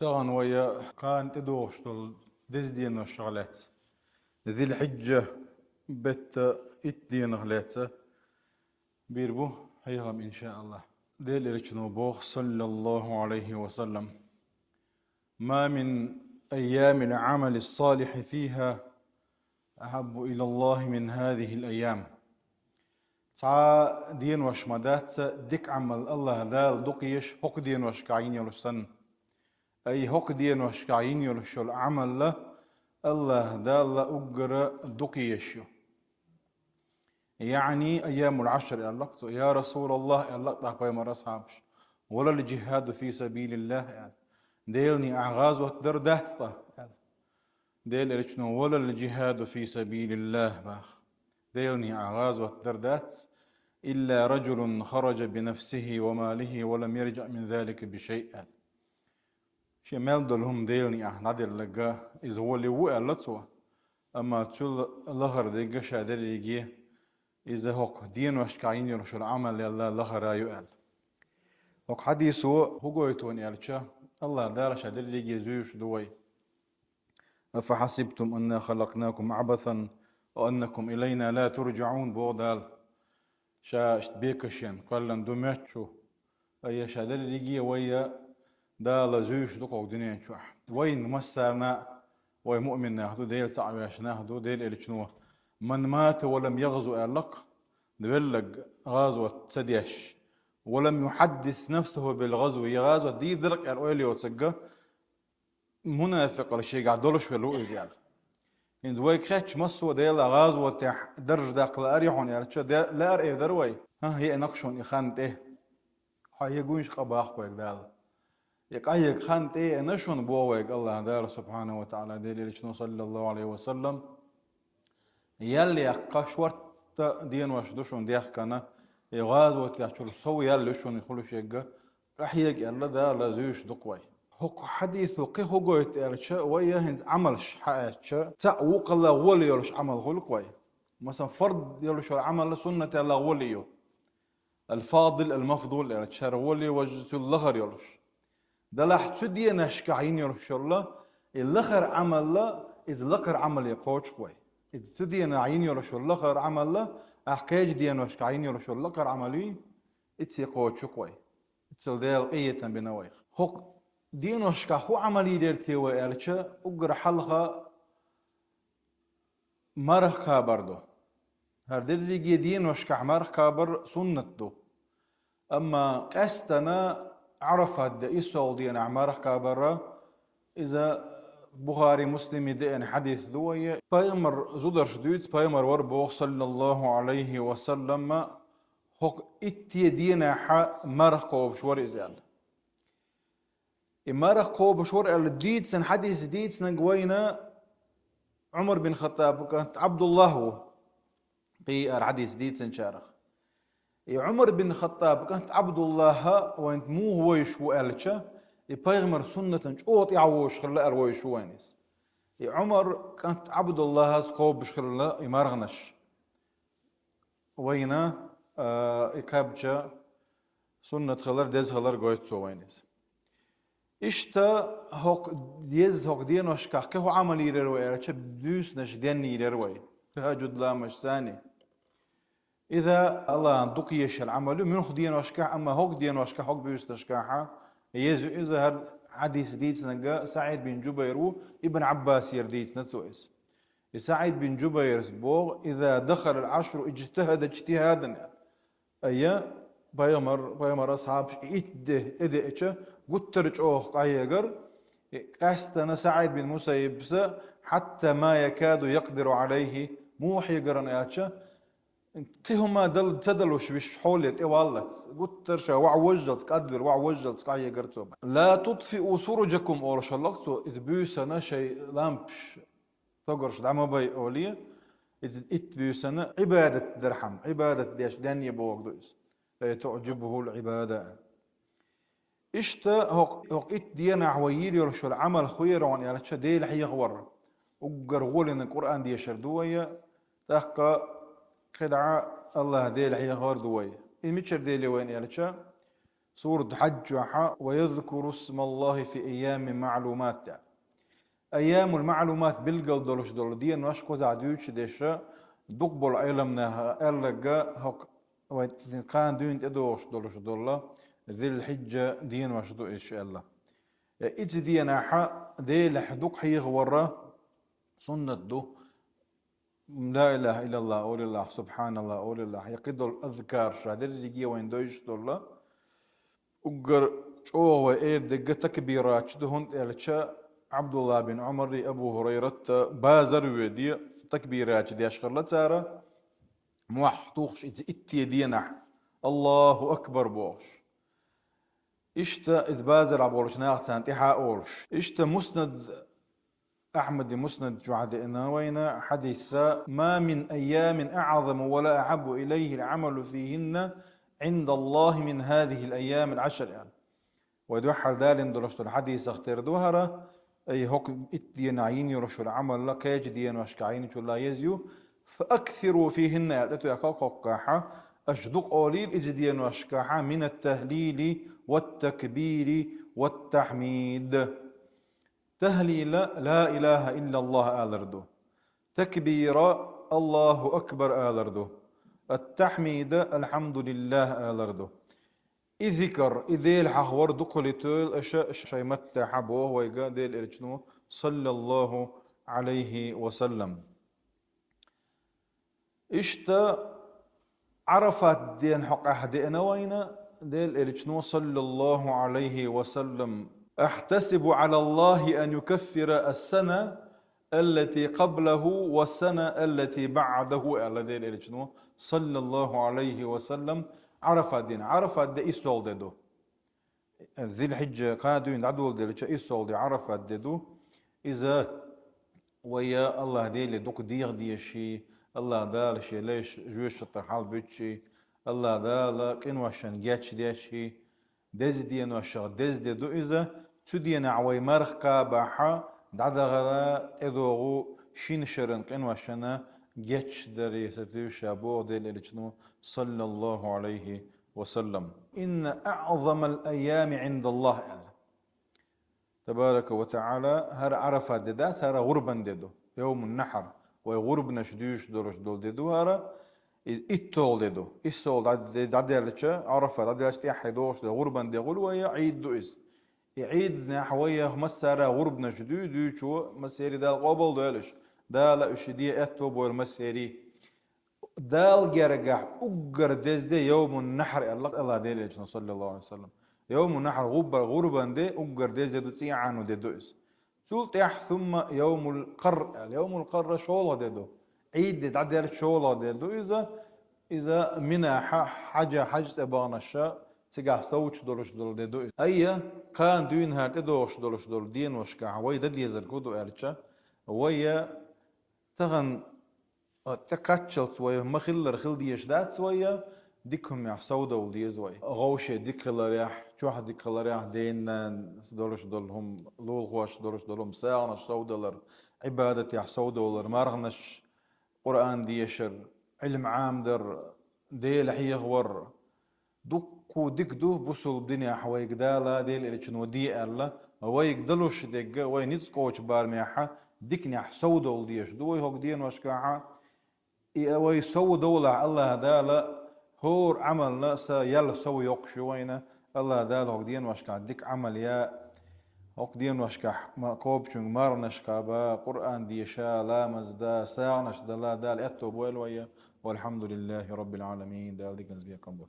طبعا ويا كانت دوشتل دز دين الشغلات ذي الحجة بت دين غلاتة بيربو هيغم إن شاء الله ديل رجنو بوخ صلى الله عليه وسلم ما من أيام العمل الصالح فيها أحب إلى الله من هذه الأيام تا دين وش مدات ديك عمل الله دال دقيش حق دين وش كعين يلسن أي حق دين وش كعين يلشل عمل له الله دال أجر دقيشو يعني أيام العشر يا رسول الله الله طاقة ما رصابش ولا الجهاد في سبيل الله يعني ديلني أعغاز وتدر دهتطه يعني ديل رجنو ولا الجهاد في سبيل الله باخ ديلني أعغاز وتدر دهت إلا رجل خرج بنفسه وماله ولم يرجع من ذلك بشيء يعني. شيء مال دلهم ديلني نادر لقى إذا هو اللي وقع لتوا أما تقول لغر دقة شادر يجي إذا هوك دين وشكاين يرشل عمل يلا لغر يقال هوك حديثه هو يتون يالشا الله دار شادر يجي زوج دوي أفحسبتم أنا خلقناكم عبثا وأنكم إلينا لا ترجعون بودال شاشت بيكشين قال دمتشو أي شادر يجي ويا دال زوج دقوق دنيا شو وين مسرنا وي مؤمن ناخدو ديل تعويش ناخدو ديل إلشنو من مات ولم يغزو ألق دبلق غازوة سديش ولم يحدث نفسه بالغزو يغازو دي درك الأولي وتسقى منافق الشيء قاعد دولش في اللو إزيال إن دويك خاتش مصو ديل غازوة درج داقل أريحون يعني لا أرئي دروي ها هي نقشون يخانت إيه هاي يقونش قباخ بيك دال يقايق خانت إيه نشون بوويك الله دار سبحانه وتعالى ديل لشنو صلى الله عليه وسلم يلي قشورت دين وشدوشون ديخ كان يغازو تياشور سو يلي شون يخلو شيقا قحيق يلا دا لزيوش دقوي هوك حديثو قي هوغو يتقالش ويا هنز عملش حقاتش تعوق الله غولي يلش عمل غلقوي مثلا فرض يلش عمل سنة الله غوليو الفاضل المفضول يلش غولي وجدت اللغر يلش دلح تدي نشكعين يلش الله اللغر عمل الله إذ لغر عمل يقوش كوي إذ تدي نعين يلش اللغر عمل الله أحكاج دي نشكعين يلش اللغر عملي إتس يقوش كوي إتس الديال قية بنويخ هوك دين وشكا هو عملي ديرتي ويالشا أقر حلقة مرخ كابردو هردر ليجي دين وشكا مرخ كابر سنتو أما قستنا عرفت دا إسول دين عمارخ كابر إذا بخاري مسلم دين حديث دوية بايمر زودر شدويت بايمر وربوخ صلى الله عليه وسلم هوك إتي دينا حا مرخ كوب شور إزيال إمارة قوب شور الديد سن حديث ديد سن قوينا عمر بن خطاب كانت عبد الله هو في الحديث ديد سن شارخ عمر بن خطاب كانت عبد الله وانت مو هو يشو ألشا يبيغمر سنة اوت يعوش خلا أرويش وينيس عمر كانت عبد الله سقوب شخلا يمارغنش وينا يكابجا سنة خلر دز خلر قويت سو وينيس إشتا هوك ديز هوك دين وشكاح كهو عمل يروي رتش بدوس نشدين يروي تهجد لا مش ثاني إذا الله دقيش العمل من خدين وشكاح أما هوك دين وشكاح هوك بيوس تشكاحه يزو إذا هر حديث ديت نجا سعيد بن جبير ابن عباس يرديت نتويس سعيد بن جبير سبوغ إذا دخل العشر اجتهد اجتهادا أي بايمر أصحاب إده قلت رجعوه قايقر قاستنا سعيد بن مسيب حتى ما يكاد يقدر عليه موحي قرن ياتشا كهما دل تدلوش بشحولت إوالت قلت رشا وعوجلت قدر وعوجلت قايقر لا تطفئوا سرجكم أورش اللقتو إذ بيسنا شيء لامبش تقرش دعما باي أولية إذ بيسنا عبادة درحم عبادة ديش دانية بوغ دويس تعجبه العبادة إشتا هوك إت دينا عويري ورشو العمل خير وان يعني ديل حي غور وقرغول إن القرآن دي شردوية تحقا خدعة الله ديل حي غور دوية إمتشر ديلي وين يعني سورة حج ويذكر اسم الله في أيام معلومات. أيام المعلومات بالقل دولش دول دي نواش كوزا عدوش ديشا دقبل علمنا ألقى هك وكان دين تدوش دولش دولا ذي الحجة دين واش دو إن شاء الله. إتس دي ناحا دي لحدوك حيغ ورا سنة دو لا إله إلا الله أول الله سبحان الله أول الله يقدر الأذكار شادر يجي وين دوش دولا أجر شو إير دقة تكبيرات دهون إلشا عبد الله بن عمر أبو هريرة بازر ودي تكبيرات دي أشغل سارة موحطوخش إتي دينا الله أكبر بوش إشتا إذبازر عبولش ناخ سانتحا أولش إشتا مسند أحمد مسند جعد إنوينا حديث ما من أيام أعظم ولا أحب إليه العمل فيهن عند الله من هذه الأيام العشر يعني ويدوحل دالين درشت الحديث اختير دوهرة أي هوك إتدين عين يرشو العمل لك يجدين واشكعين شو لا يزيو فأكثروا فيهن يأتوا يقاقاحا أشدق أوليل إجدين واشكاحا من التهليل والتكبير والتحميد. تهليل لا إله إلا الله آلردو، تكبير الله أكبر آلردو، التحميد الحمد لله آلردو. إذكر إذيل حخور دقلتول أشياء شيمت حبوه ويقا ديل إرجنو صلى الله عليه وسلم. إشتا عرفت دين حق أحدئنا وين ديل إرجنو صلى الله عليه وسلم أحتسب على الله أن يكفر السنة التي قبله والسنة التي بعده الذي إرجنو صلى الله عليه وسلم. عرفت دين عرفت دي إسول دو ذي الحجة قادوا يندعوا دي إسول دي عرفت دو إذا ويا الله دي اللي دوك ديغ دي شي الله دال شي ليش جوش الطحال بيتشي الله دال كين واشن جاتش دي شي دز دي نوشغ دز دي دو إذا تدين عوي مرخكا باحا دعدا غدا إدوغو شين شرن كين واشنا جاتش دري ستيو شابو دي اللي صلى الله عليه وسلم. إن أعظم الأيام عند الله تبارك وتعالى هر عرفات دداس هر غربا ددو يوم النحر وغرب نشدوش دورش دول ددو هر إتول ددو إسول دادلتشا عرفات دادلتش إحدوش غربا دغول ويا عيد دو إس عيد نحويه مسارة غرب نشدو دو شو مسيري دال قبل دالش دال أشدي أتو بول مسيري دال جرجع أجر دزده يوم النحر الله ديل صلى الله عليه وسلم يوم النحر غربا دي أجر دزده دو تيعانو دي دوس سولت يح ثم يوم القر يوم القر شولا دي دو عيد تعدي شولا دي دو إذا منا حاجة أبانا الشاء تجاه صوت دولش دول دي دو أيه كان دين هاد إدوش دولش دول دين وشكا ويا دد يزرقو دو ألشا ويا تغن تكاتشل سوية مخلر خل ديش دات سوية ديكهم يح سودا ولدي زوي غوشة ديكلر يح شو واحد ديكلر يح دين دولش دولهم لول غوش دولش دولهم ساعة سودالر عبادة يح سودالر مارغنش قرآن ديشر علم عام در ديل حي غور دكو ديك دو بوصل الدنيا حويك دالا ديل اللي شنو دي الله ويك دلوش ديك وي نتسكوش بارميحة ديكني حسودال ديش دوي هوك دين واشكاحة ويسوي دولة الله دالا هور عملنا يلا سوي يقشوينا الله دالا هوك دين واشكا ديك عمل يا هوك دين واشكا ما كوبشون مارنشكا با قرآن ديشا لا مزدا ساعنش دالا دال اتو بويل ويا والحمد لله رب العالمين دال ديك نزبيا كمبو